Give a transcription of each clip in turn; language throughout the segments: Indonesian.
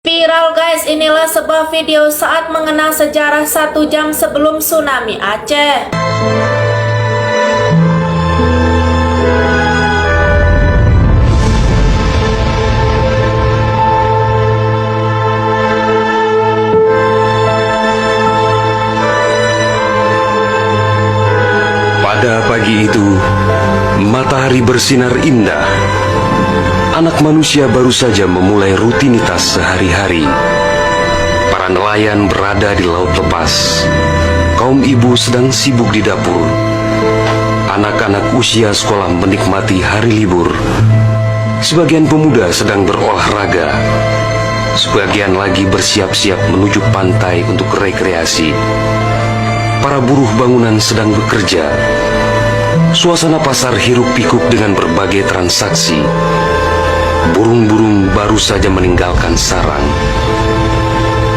Viral guys, inilah sebuah video saat mengenang sejarah 1 jam sebelum tsunami Aceh. Pada pagi itu, matahari bersinar indah. Anak manusia baru saja memulai rutinitas sehari-hari. Para nelayan berada di laut lepas. Kaum ibu sedang sibuk di dapur. Anak-anak usia sekolah menikmati hari libur. Sebagian pemuda sedang berolahraga. Sebagian lagi bersiap-siap menuju pantai untuk rekreasi. Para buruh bangunan sedang bekerja. Suasana pasar hiruk-pikuk dengan berbagai transaksi. Burung-burung baru saja meninggalkan sarang.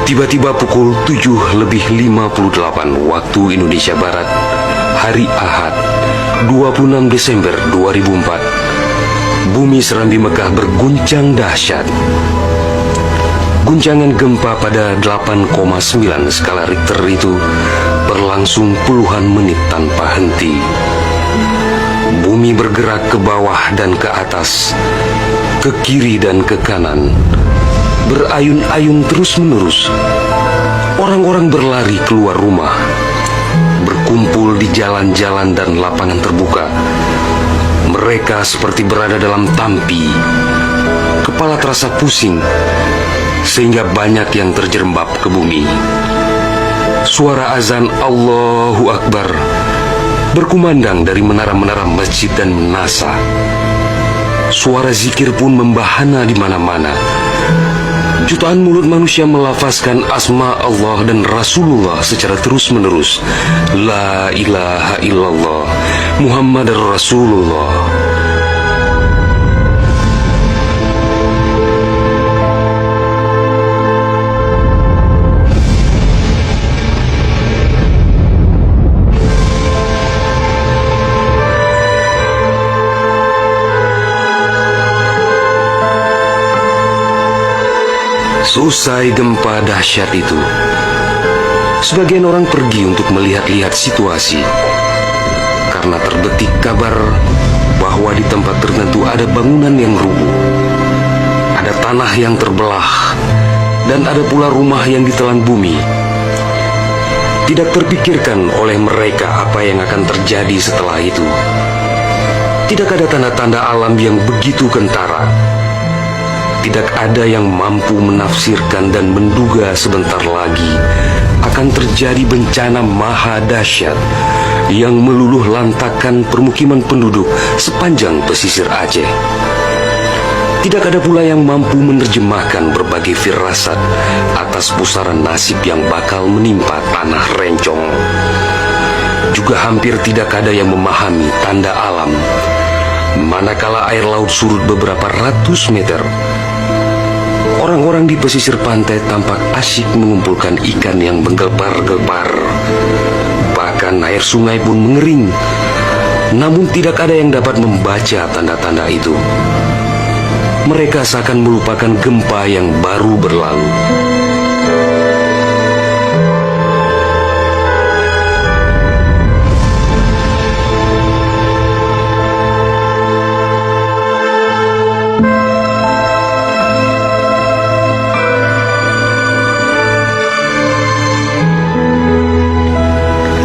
Tiba-tiba pukul 7:58 waktu Indonesia Barat, hari Ahad, 26 Desember 2004, bumi Serambi Mekah berguncang dahsyat. Guncangan gempa pada 8,9 skala Richter itu berlangsung puluhan menit tanpa henti. Bumi bergerak ke bawah dan ke atas, ke kiri dan ke kanan, berayun-ayun terus-menerus. Orang-orang berlari keluar rumah, berkumpul di jalan-jalan dan lapangan terbuka. Mereka seperti berada dalam tampi. Kepala terasa pusing, sehingga banyak yang terjerembab ke bumi. Suara azan Allahu Akbar berkumandang dari menara-menara masjid dan menasa. Suara zikir pun membahana di mana-mana. Jutaan mulut manusia melafazkan asma Allah dan Rasulullah secara terus-menerus. La ilaha illallah, Muhammadar Rasulullah. Selesai gempa dahsyat itu, sebagian orang pergi untuk melihat-lihat situasi. Karena terbetik kabar bahwa di tempat tertentu ada bangunan yang rubuh, ada tanah yang terbelah, dan ada pula rumah yang ditelan bumi. Tidak terpikirkan oleh mereka apa yang akan terjadi setelah itu. Tidak ada tanda-tanda alam yang begitu kentara. Tidak ada yang mampu menafsirkan dan menduga sebentar lagi akan terjadi bencana maha dahsyat yang meluluh lantakkan permukiman penduduk sepanjang pesisir Aceh. Tidak ada pula yang mampu menerjemahkan berbagai firasat atas pusaran nasib yang bakal menimpa tanah rencong. Juga hampir tidak ada yang memahami tanda alam manakala air laut surut beberapa ratus meter. Orang-orang di pesisir pantai tampak asyik mengumpulkan ikan yang menggelepar-gelepar. Bahkan air sungai pun mengering. Namun tidak ada yang dapat membaca tanda-tanda itu. Mereka seakan melupakan gempa yang baru berlalu.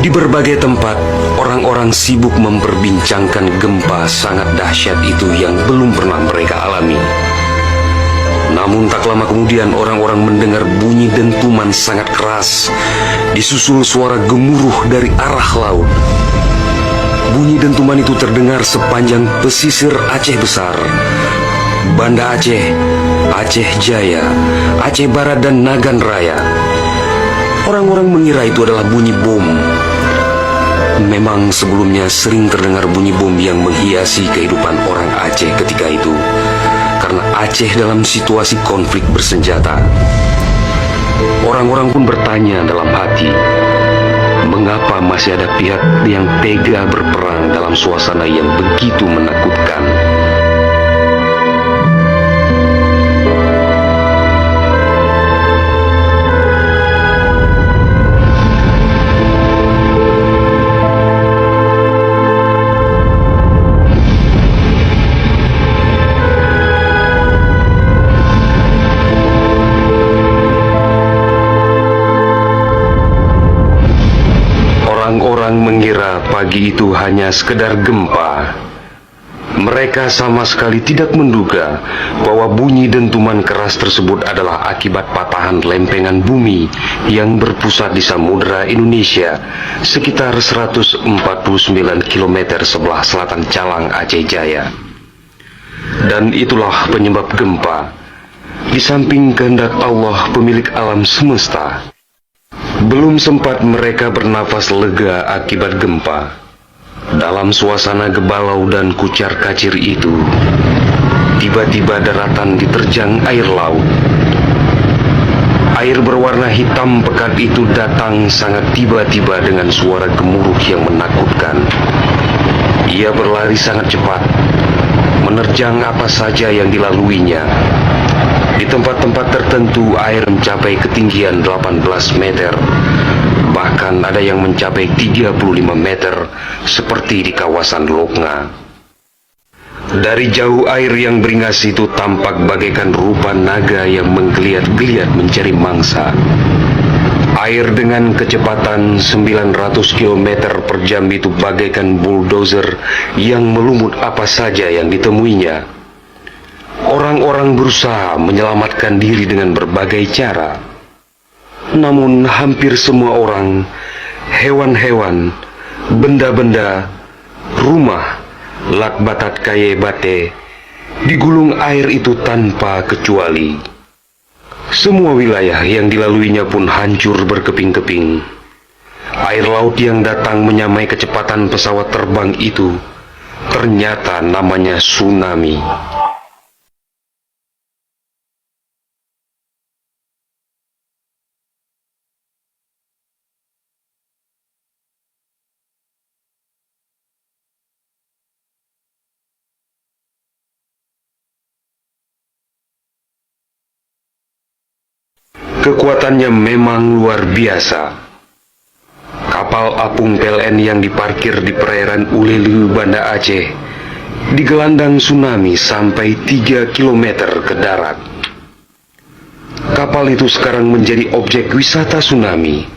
Di berbagai tempat, orang-orang sibuk memperbincangkan gempa sangat dahsyat itu yang belum pernah mereka alami. Namun tak lama kemudian orang-orang mendengar bunyi dentuman sangat keras, disusul suara gemuruh dari arah laut. Bunyi dentuman itu terdengar sepanjang pesisir Aceh Besar, Banda Aceh, Aceh Jaya, Aceh Barat dan Nagan Raya. Orang-orang mengira itu adalah bunyi bom. Memang sebelumnya sering terdengar bunyi bom yang menghiasi kehidupan orang Aceh ketika itu, karena Aceh dalam situasi konflik bersenjata. Orang-orang pun bertanya dalam hati, mengapa masih ada pihak yang tega berperang dalam suasana yang begitu menakutkan? pagi itu hanya sekedar gempa. Mereka sama sekali tidak menduga bahwa bunyi dentuman keras tersebut adalah akibat patahan lempengan bumi yang berpusat di Samudra Indonesia sekitar 149 km sebelah selatan Calang, Aceh Jaya. Dan itulah penyebab gempa. Di samping kehendak Allah pemilik alam semesta, belum sempat mereka bernafas lega akibat gempa. Dalam suasana gebalau dan kucar-kacir itu, tiba-tiba daratan diterjang air laut. Air berwarna hitam pekat itu datang sangat tiba-tiba dengan suara gemuruh yang menakutkan. Ia berlari sangat cepat, menerjang apa saja yang dilaluinya. Di tempat-tempat tertentu air mencapai ketinggian 18 meter. Bahkan ada yang mencapai 35 meter, seperti di kawasan Loknga. Dari jauh air yang beringas itu tampak bagaikan rupa naga yang menggeliat-geliat mencari mangsa. Air dengan kecepatan 900 km per jam itu bagaikan bulldozer yang melumut apa saja yang ditemuinya. Orang-orang berusaha menyelamatkan diri dengan berbagai cara. Namun hampir semua orang, hewan-hewan, benda-benda, rumah, lakbatat kaye bate, digulung air itu tanpa kecuali. Semua wilayah yang dilaluinya pun hancur berkeping-keping. Air laut yang datang menyamai kecepatan pesawat terbang itu, ternyata namanya tsunami. Kekuatannya memang luar biasa. Kapal apung PLN yang diparkir di perairan Ulelu, Banda Aceh, digelandang tsunami sampai 3 km ke darat. Kapal itu sekarang menjadi objek wisata tsunami.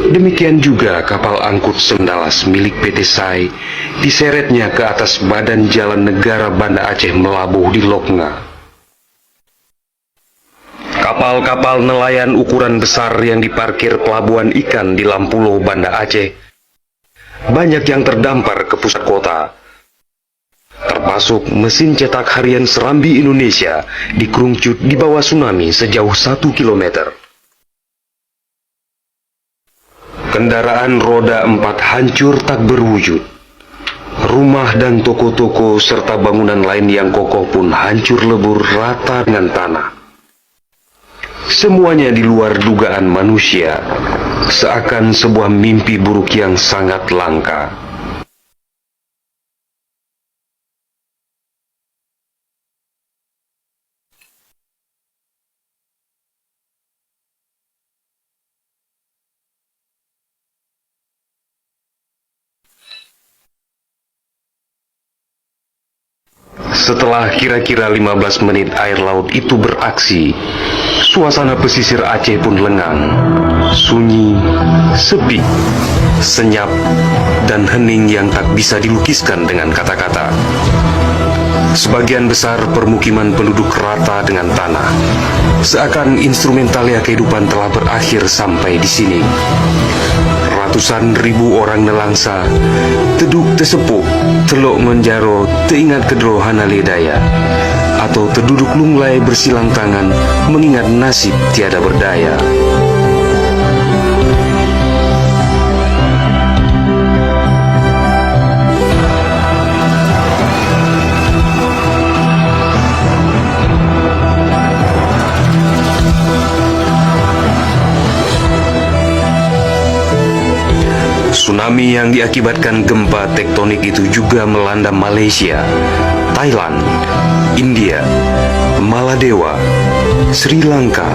Demikian juga kapal angkut Sendalas milik PT SAI diseretnya ke atas badan jalan negara Banda Aceh melabuh di Loknga. Kapal-kapal nelayan ukuran besar yang diparkir pelabuhan ikan di Lampulo, Banda Aceh, banyak yang terdampar ke pusat kota. Termasuk mesin cetak harian Serambi Indonesia dikerungcut di bawah tsunami sejauh 1 km. Kendaraan roda 4 hancur tak berwujud. Rumah dan toko-toko serta bangunan lain yang kokoh pun hancur lebur rata dengan tanah. Semuanya di luar dugaan manusia, seakan sebuah mimpi buruk yang sangat langka. Setelah kira-kira 15 menit air laut itu beraksi, suasana pesisir Aceh pun lengang, sunyi, sepi, senyap, dan hening yang tak bisa dilukiskan dengan kata-kata. Sebagian besar permukiman penduduk rata dengan tanah, seakan instrumentalia kehidupan telah berakhir sampai di sini. Ratusan ribu orang nelangsa, teduk tesepuh, telok menjaro, teingat kedro hana ledaya, atau terduduk lunglai bersilang tangan, mengingat nasib tiada berdaya. Tsunami yang diakibatkan gempa tektonik itu juga melanda Malaysia, Thailand, India, Maladewa, Sri Lanka,